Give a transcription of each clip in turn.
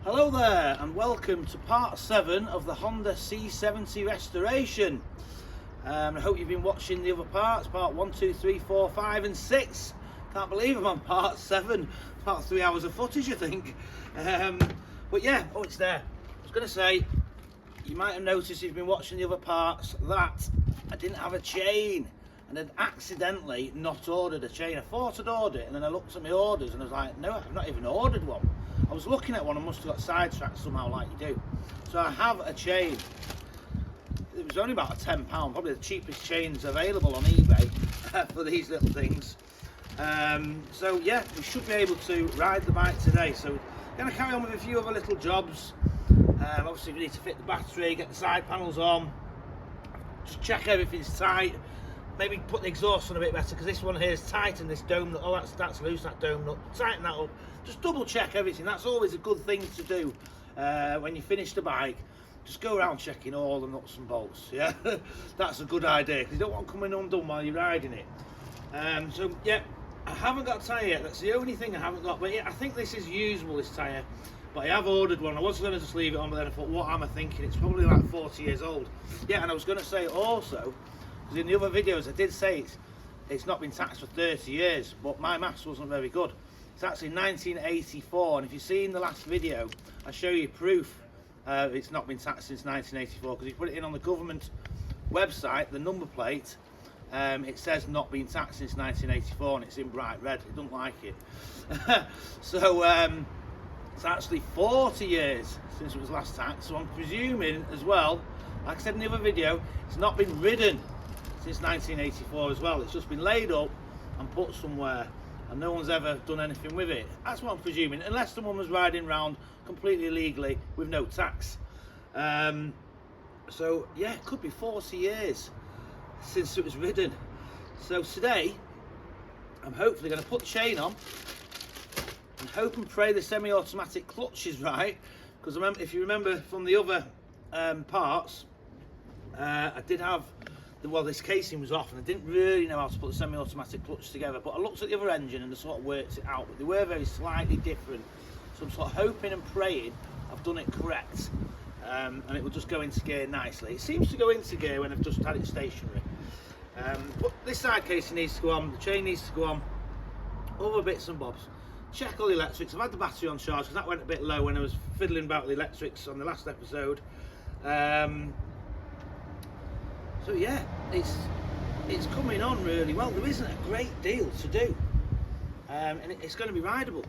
Hello there and welcome to part 7 of the Honda C70 restoration. I hope you've been watching the other parts, part 1, 2, 3, 4, 5 and 6. Can't believe I'm on part 7. It's about 3 hours of footage I think. But yeah, oh it's there. I was going to say, you might have noticed if you've been watching the other parts that I didn't have a chain and had accidentally not ordered a chain. I thought I'd ordered it and then I looked at my orders and I was like, no, I've not even ordered one. I was looking at one and must have got sidetracked somehow like you do. So I have a chain. It was only about £10, probably the cheapest chains available on eBay for these little things. So yeah, we should be able to ride the bike today. So we're going to carry on with a few other little jobs. Obviously we need to fit the battery, get the side panels on, just check everything's tight. Maybe put the exhaust on a bit better because this one here is tight and this dome nut, oh that's loose, that dome nut. Tighten that up, just double check everything. That's always a good thing to do when you finish the bike. Just go around checking all the nuts and bolts, yeah? That's a good idea because you don't want them coming undone while you're riding it. So yeah, I haven't got a tyre yet, that's the only thing I haven't got. But yeah, I think this is usable, this tyre. But I have ordered one. I was going to just leave it on, but then I thought, what am I thinking? It's probably like 40 years old. Yeah, and I was going to say also, because in the other videos I did say it's not been taxed for 30 years, but my maths wasn't very good. It's actually 1984, and if you've seen the last video, I show you proof it's not been taxed since 1984, because you put it in on the government website, the number plate, it says not been taxed since 1984, and it's in bright red. It doesn't like it. So it's actually 40 years since it was last taxed, so I'm presuming as well, like I said in the other video, it's not been ridden since 1984 as well. It's just been laid up and put somewhere and no one's ever done anything with it. That's what I'm presuming, unless someone was riding around completely legally with no tax. So yeah, it could be 40 years since it was ridden. So today I'm hopefully going to put the chain on and hope and pray the semi-automatic clutch is right, because if you remember from the other parts, I did have well, this casing was off and I didn't really know how to put the semi-automatic clutch together, but I looked at the other engine and I sort of worked it out, but they were very slightly different. So I'm sort of hoping and praying I've done it correct, and it will just go into gear nicely. It seems to go into gear when I've just had it stationary. But this side casing needs to go on, the chain needs to go on, other bits and bobs. Check all the electrics. I've had the battery on charge because that went a bit low when I was fiddling about the electrics on the last episode. So yeah, it's coming on really well. There isn't a great deal to do, and it's going to be rideable,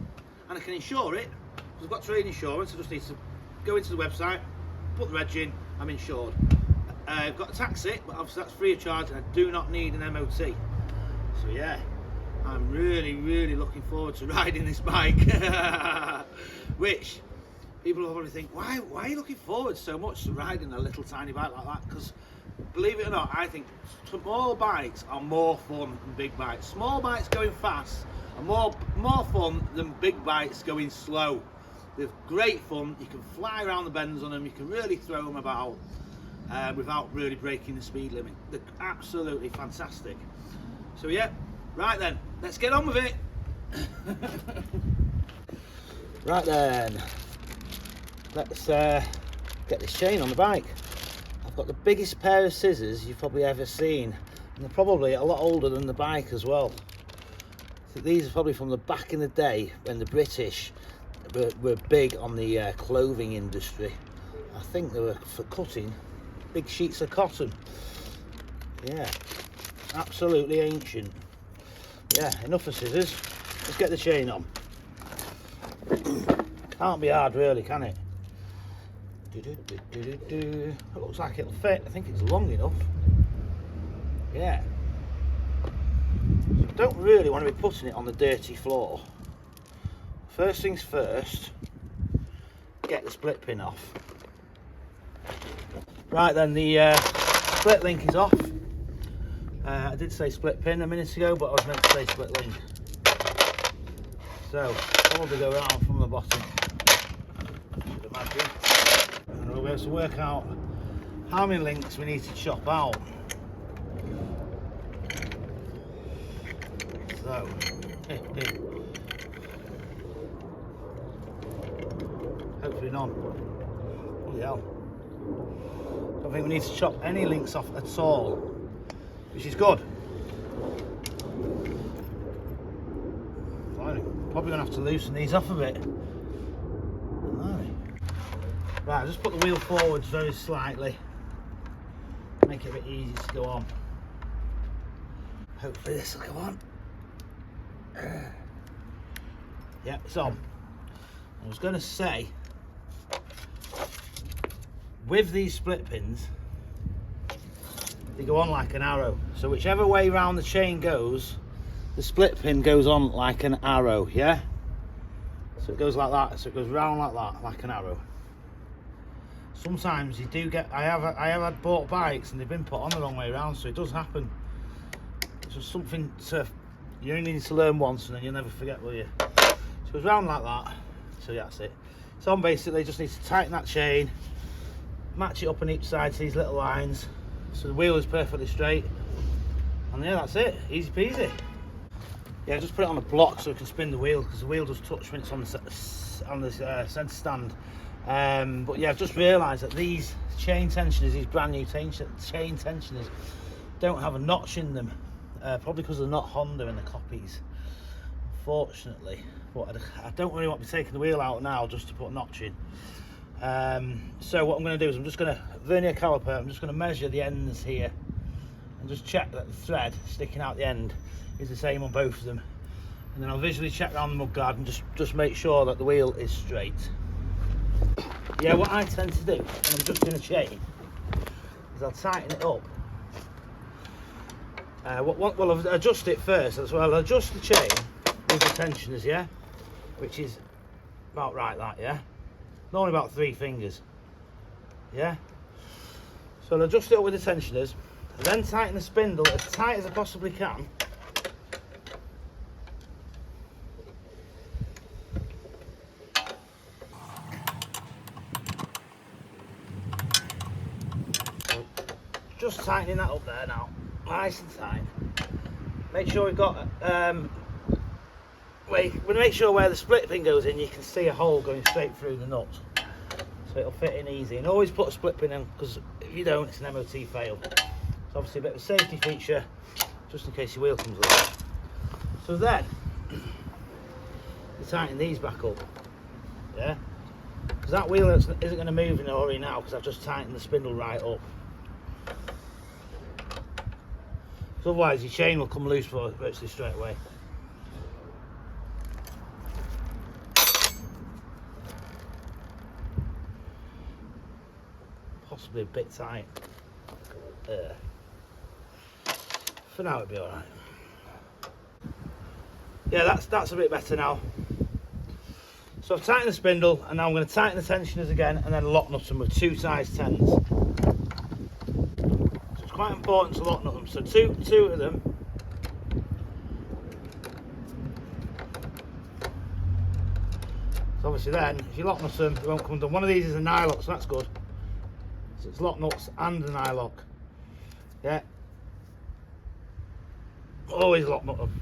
and I can insure it because I've got trade insurance. I just need to go into the website, put the reg in, I'm insured. I've got to tax it, but obviously that's free of charge, and I do not need an MOT. So yeah, I'm really looking forward to riding this bike. Which people will probably think, why are you looking forward so much to riding a little tiny bike like that? Because believe it or not, I think small bikes are more fun than big bikes. Small bikes going fast are more fun than big bikes going slow. They're great fun. You can fly around the bends on them. You can really throw them about without really breaking the speed limit. They're absolutely fantastic. So yeah, right then, let's get on with it. Right then, let's get this chain on the bike. I've got the biggest pair of scissors you've probably ever seen, and they're probably a lot older than the bike as well. So these are probably from the back in the day when the British were big on the clothing industry. I think they were for cutting big sheets of cotton. Yeah, absolutely ancient. Yeah, enough of scissors. Let's get the chain on. Can't be hard really, can it? It looks like it'll fit. I think it's long enough. Yeah. So I don't really want to be putting it on the dirty floor. First things first, get the split pin off. Right then, the split link is off. I did say split pin a minute ago, but I was meant to say split link. So, probably go around from the bottom, I should imagine. And we'll be able to work out how many links we need to chop out. So, Hopefully none. Bloody hell. Don't think we need to chop any links off at all, which is good. Probably gonna have to loosen these off a bit. Right, just put the wheel forwards very slightly. Make it a bit easy to go on. Hopefully this will go on. Yeah, it's on. I was going to say, with these split pins, they go on like an arrow. So whichever way round the chain goes, the split pin goes on like an arrow, yeah? So it goes like that, so it goes round like that, like an arrow. Sometimes you do get, I have had bought bikes and they've been put on the wrong way around, so it does happen. It's just something to, you only need to learn once and then you'll never forget, will you? So it goes round like that, so yeah, that's it. So on basically, just need to tighten that chain, match it up on each side to these little lines, so the wheel is perfectly straight. And yeah, that's it, easy peasy. Yeah, just put it on a block so it can spin the wheel, because the wheel does touch when it's on the centre stand. But yeah, I've just realised that these chain tensioners, these brand new chain tensioners, don't have a notch in them, probably because they're not Honda in the copies, unfortunately. But I don't really want to be taking the wheel out now just to put a notch in. So what I'm going to do is I'm just going to vernier caliper, I'm just going to measure the ends here and just check that the thread sticking out the end is the same on both of them, and then I'll visually check around the mudguard and just make sure that the wheel is straight. Yeah, what I tend to do when I'm just in a chain is I'll tighten it up. Well, I'll adjust it first as well. I'll adjust the chain with the tensioners, yeah, which is about right, that, yeah, normally about 3 fingers, yeah. So I'll adjust it up with the tensioners, and then tighten the spindle as tight as I possibly can. Just tightening that up there now, nice and tight. Make sure we've got, make sure where the split pin goes in, you can see a hole going straight through the nut, so it'll fit in easy. And always put a split pin in, because if you don't, it's an MOT fail. It's obviously a bit of a safety feature, just in case your wheel comes loose. So then, you tighten these back up, yeah, because that wheel isn't going to move in a hurry now, because I've just tightened the spindle right up. Otherwise your chain will come loose virtually straight away. Possibly a bit tight. For now it'll be alright. Yeah, that's a bit better now. So I've tightened the spindle, and now I'm going to tighten the tensioners again and then lock nut them with 2 size 10s. Quite important to lock nut them, so two of them. So obviously then, if you lock nut them, they won't come undone. One of these is a nylock, so that's good. So it's lock nuts and a nylock. Yeah. Always lock nut them.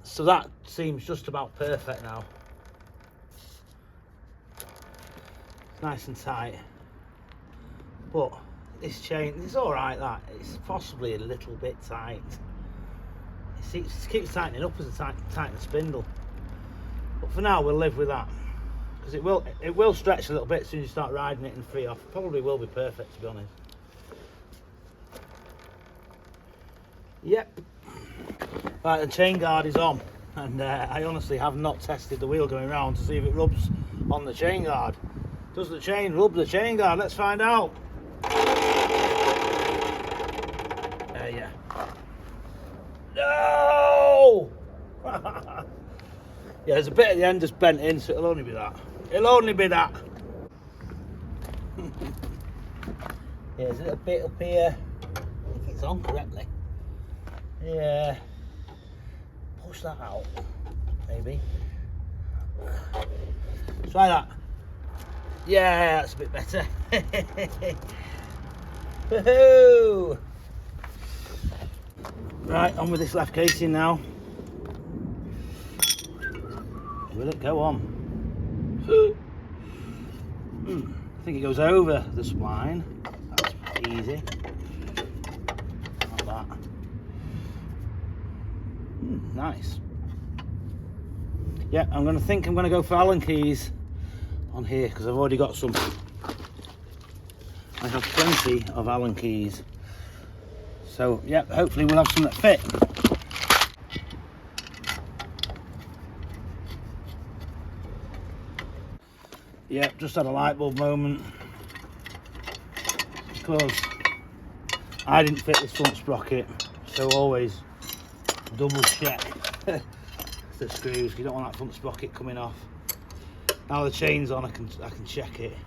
So that seems just about perfect now. Nice and tight. But this chain, it's alright that. It's possibly a little bit tight. It keeps tightening up as I tighten the spindle. But for now we'll live with that. Because it will stretch a little bit as soon as you start riding it and free off. Probably will be perfect, to be honest. Yep. Right, the chain guard is on, and I honestly have not tested the wheel going round to see if it rubs on the chain guard. Does the chain rub the chain guard? Let's find out. Yeah. No! Yeah, there's a bit at the end just bent in, so it'll only be that. It'll only be that. Yeah, there's a little bit up here. I think it's on correctly. Yeah. Push that out, maybe. Try that. Yeah, that's a bit better. Woohoo! Right, on with this left casing now. Will it go on? I think it goes over the spline. That's easy. Like that. Nice. Yeah, I'm going to go for Allen keys on here because I've already got some. I have plenty of Allen keys. So, yeah, hopefully we'll have some that fit. Yeah, just had a light bulb moment because I didn't fit this front sprocket, so always double check the screws. You don't want that front sprocket coming off. Now the chain's on, I can check it.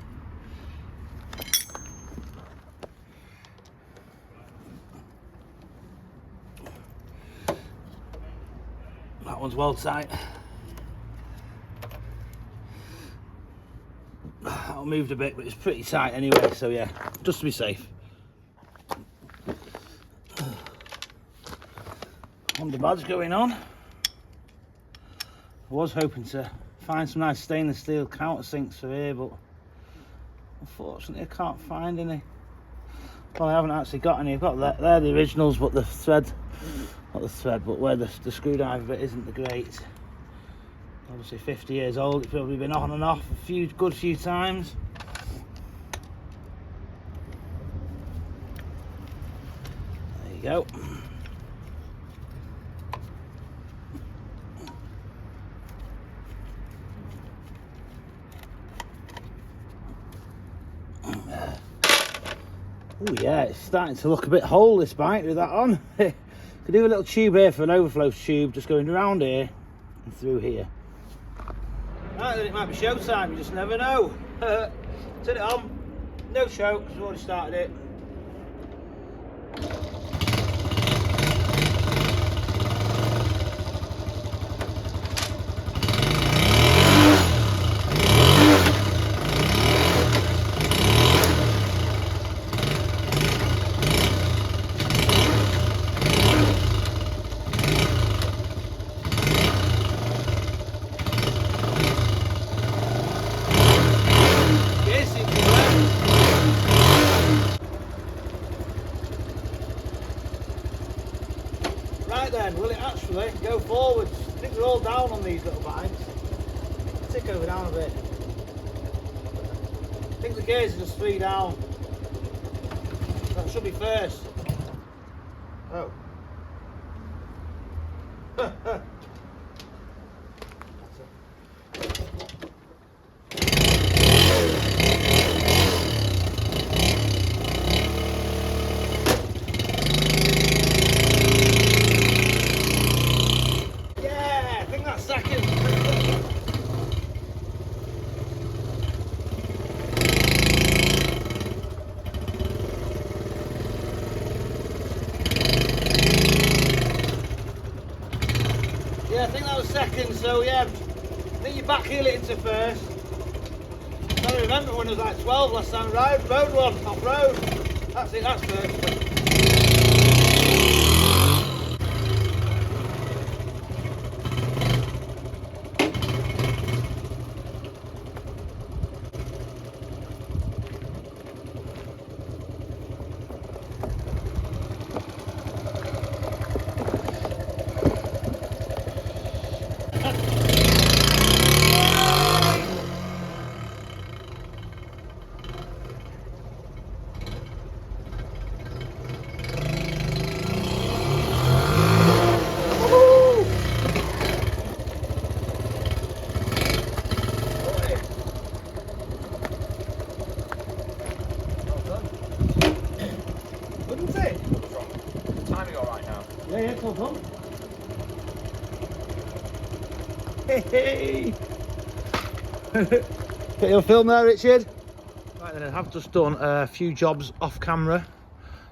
That one's well tight. That one moved a bit, but it's pretty tight anyway, so yeah, just to be safe. Honda badge going on. I was hoping to find some nice stainless steel countersinks for here, but unfortunately I can't find any. Well, I haven't actually got any. I've got that. They're the originals, but the thread, not the thread, but where the screwdriver bit isn't the great. Obviously 50 years old, it's probably been on and off a good few times. There you go. Oh yeah, it's starting to look a bit whole, this bike, with that on. Could do a little tube here for an overflow tube, just going around here and through here. Right, then it might be show time, you just never know. Turn it on, no show, because we've already started it. Right then, will it actually go forwards? I think they're all down on these little bikes. Tick over down a bit. I think the gears are just 3 down. That should be first. Oh. Yeah, I think that was second, so yeah, I think you backheel it into first. I remember when I was like 12 last time, rode one, off road. That's it, that's first. Yeah, it's all done. Hey! Get your film there, Richard. Right then, I have just done a few jobs off camera.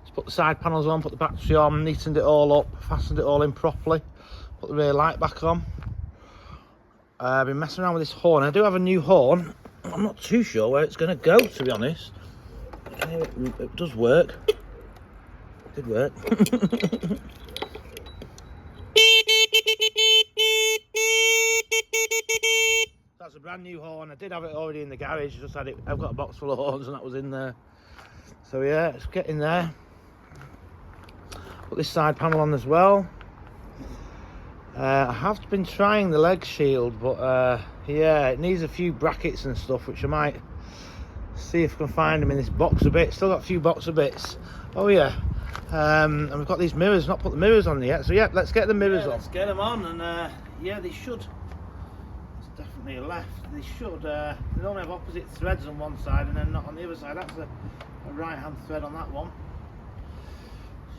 Just put the side panels on, put the battery on, neatened it all up, fastened it all in properly, put the rear light back on. I've been messing around with this horn. I do have a new horn. I'm not too sure where it's going to go, to be honest. It does work. It did work. That's a brand new horn. I did have it already in the garage. Just had it. I've got a box full of horns, and that was in there. So yeah, it's getting there. Put this side panel on as well. I have been trying the leg shield, but yeah, it needs a few brackets and stuff, which I might see if I can find them in this box of bits. Still got a few box of bits. Oh yeah, and we've got these mirrors. Not put the mirrors on yet. So yeah, let's get the mirrors on. Let's get them on, and yeah, they should. It's definitely a left. They should. They don't have opposite threads on one side and then not on the other side. That's a right-hand thread on that one.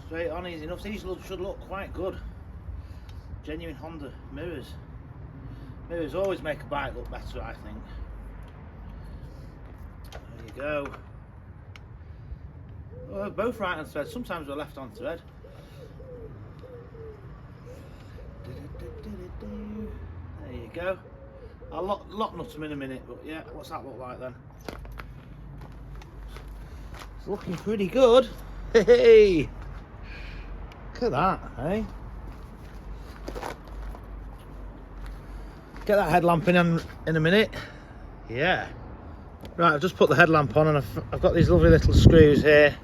Straight on, easy enough. These should look quite good. Genuine Honda mirrors. Mirrors always make a bike look better, I think. There you go. Well, both right hand threads. Sometimes we're left on thread. There you go. I'll lock nut them in a minute, but yeah, what's that look like then? It's looking pretty good. Hey, look at that, eh? Get that headlamp in a minute. Yeah. Right, I've just put the headlamp on, and I've got these lovely little screws here.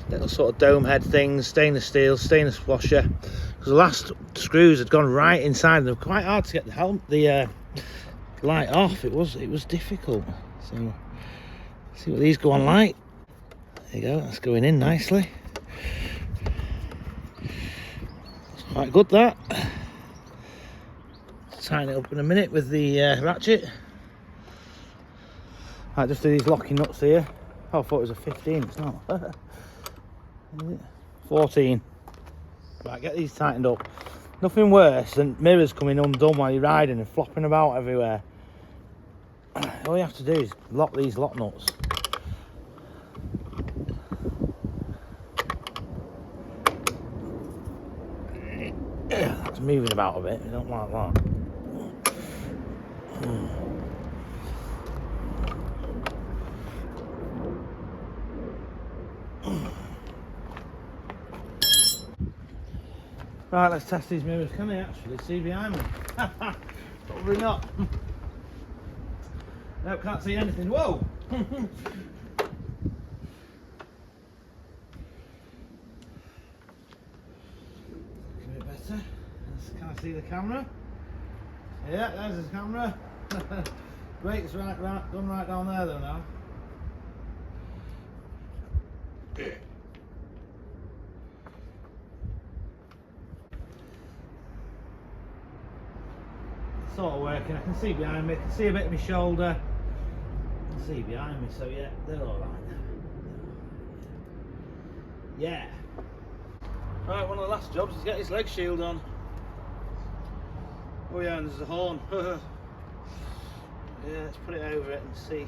Little sort of dome head things, stainless steel, stainless washer. Because the last screws had gone right inside, and they were quite hard to get the light off. It was difficult. So, see what these go on like. There you go. That's going in nicely. It's quite good, that. Tighten it up in a minute with the ratchet. Right, just do these locking nuts here. Oh, I thought it was a 15, it's not. 14. Right, get these tightened up. Nothing worse than mirrors coming undone while you're riding and flopping about everywhere. All you have to do is lock these lock nuts. It's moving about a bit, I don't like that. Right, let's test these mirrors. Can they actually see behind me? Probably not. No, can't see anything. Whoa! Looking a bit better. Can I see the camera? Yeah, there's the camera. Brakes right, done right down there though now. Sort of working. I can see behind me. I can see a bit of my shoulder. I can see behind me. So yeah, they're all right. Yeah. Right, one of the last jobs is get his leg shield on. Oh yeah, and there's a horn. Yeah, let's put it over it and see.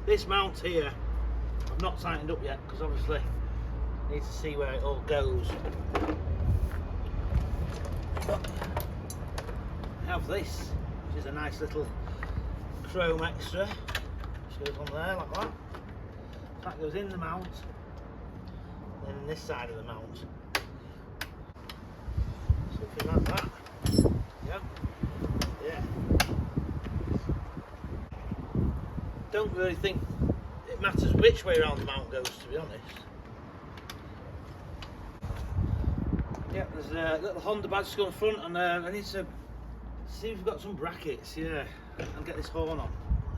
This mount here, I've not tightened up yet because obviously I need to see where it all goes. But I have this, which is a nice little chrome extra, which goes on there like that. That goes in the mount, then in this side of the mount. Something like that. Yep. Yeah. Don't really think it matters which way around the mount goes, to be honest. Yeah, there's a little Honda badge on the front, and I need to see if we've got some brackets, yeah, and get this horn on.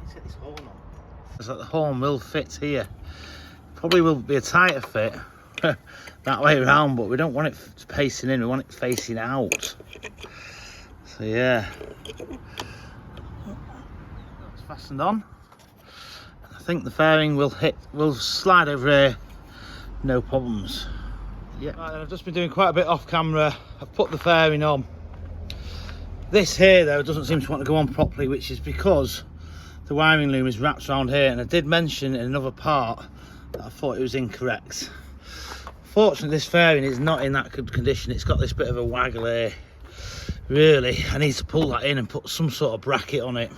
Let's get this horn on. So the horn will fit here. Probably will be a tighter fit that way around, but we don't want it facing in, we want it facing out. So yeah, that's fastened on. I think the fairing will slide over here, no problems. Yeah. Right, I've just been doing quite a bit off camera. I've put the fairing on. This here though doesn't seem to want to go on properly, which is because the wiring loom is wrapped around here, and I did mention in another part that I thought it was incorrect. Fortunately, this fairing is not in that good condition. It's got this bit of a waggle here. Really, I need to pull that in and put some sort of bracket on it.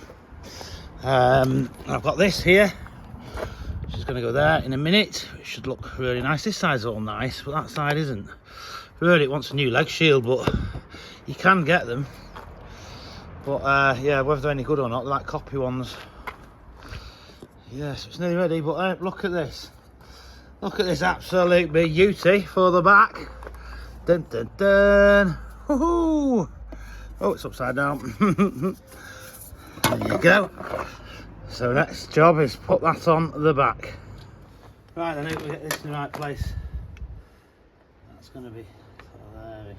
I've got this here, which is going to go there in a minute. It should look really nice. This side's all nice, but that side isn't. Really, it wants a new leg shield, but you can get them. But yeah, whether they're any good or not, they're like copy ones. Yeah, so it's nearly ready, but look at this. Look at this absolute beauty for the back. Dun dun dun. Woohoo! Oh, it's upside down. There you go. So next job is put that on the back. Right, I need to get this in the right place. That's going to be there-ish.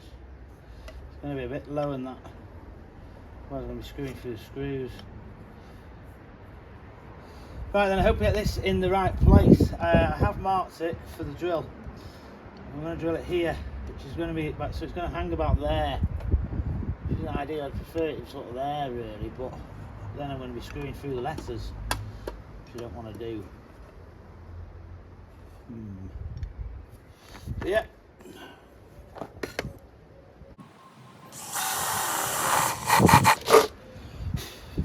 It's going to be a bit lower than that. Well, I'm going to be screwing through the screws. Right then, I hope I get this in the right place. I have marked it for the drill. I'm going to drill it here, which is going to be, so it's going to hang about there. Which is an idea. I'd prefer it sort of there really, but then I'm going to be screwing through the letters, which I don't want to do. But yeah.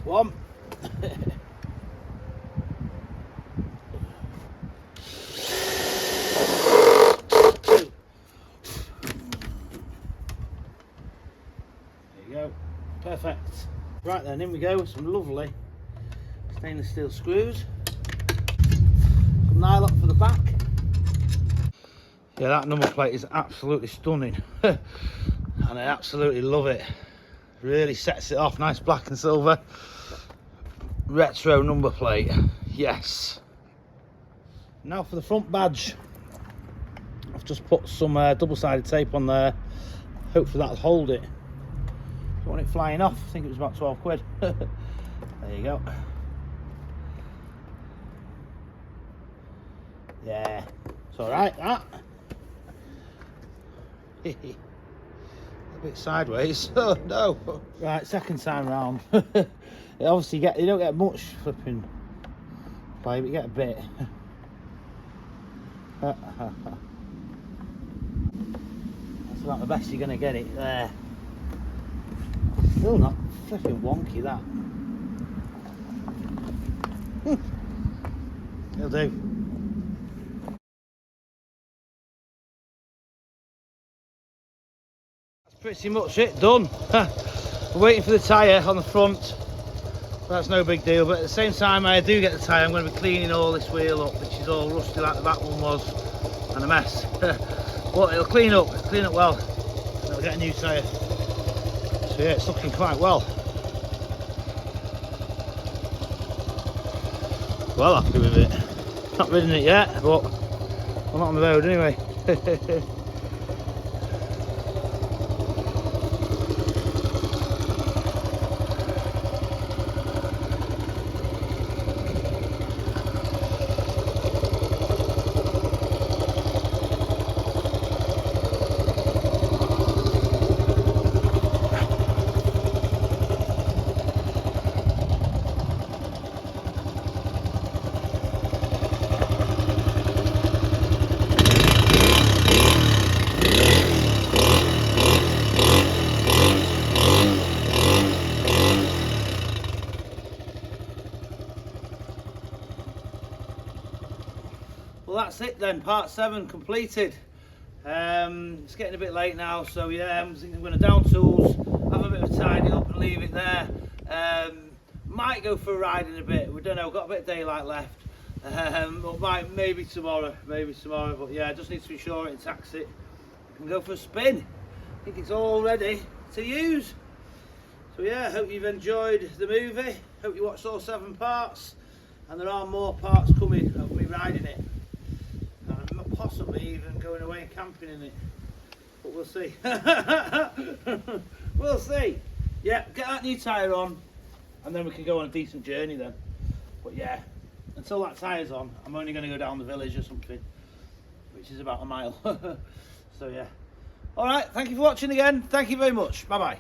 One. Perfect. Right then, in we go with some lovely stainless steel screws. Some nylon for the back. Yeah, that number plate is absolutely stunning. And I absolutely love it. Really sets it off. Nice black and silver. Retro number plate. Yes. Now for the front badge. I've just put some double-sided tape on there. Hopefully that'll hold it. Don't want it flying off. I think it was about 12 quid. There you go. Yeah, it's all right, that. A bit sideways. Oh no. Right, second time round. Obviously you don't get much flipping play, but you get a bit. That's about the best you're gonna get it there. Still not flipping wonky, that. It'll do. That's pretty much it, done. We're waiting for the tyre on the front. That's no big deal, but at the same time I do get the tyre, I'm going to be cleaning all this wheel up, which is all rusty like the back one was, and a mess. But it'll clean up well, and I'll get a new tyre. So yeah, it's looking quite well. Well happy with it. Not ridden it yet, but I'm not on the road anyway. Well, that's it then, part 7 completed. It's getting a bit late now, so yeah, I'm thinking I'm going to down tools, have a bit of a tidy up and leave it there. Might go for a ride in a bit, we don't know, got a bit of daylight left. But maybe tomorrow, but yeah, I just need to be sure it tax it. I can go for a spin. I think it's all ready to use. So yeah, hope you've enjoyed the movie, hope you watched all 7 parts, and there are more parts coming of me riding it. Possibly even going away and camping in it, but we'll see. We'll see. Yeah, get that new tyre on and then we can go on a decent journey then. But yeah, until that tyre's on, I'm only going to go down the village or something, which is about a mile. So yeah, all right, thank you for watching again. Thank you very much. Bye bye.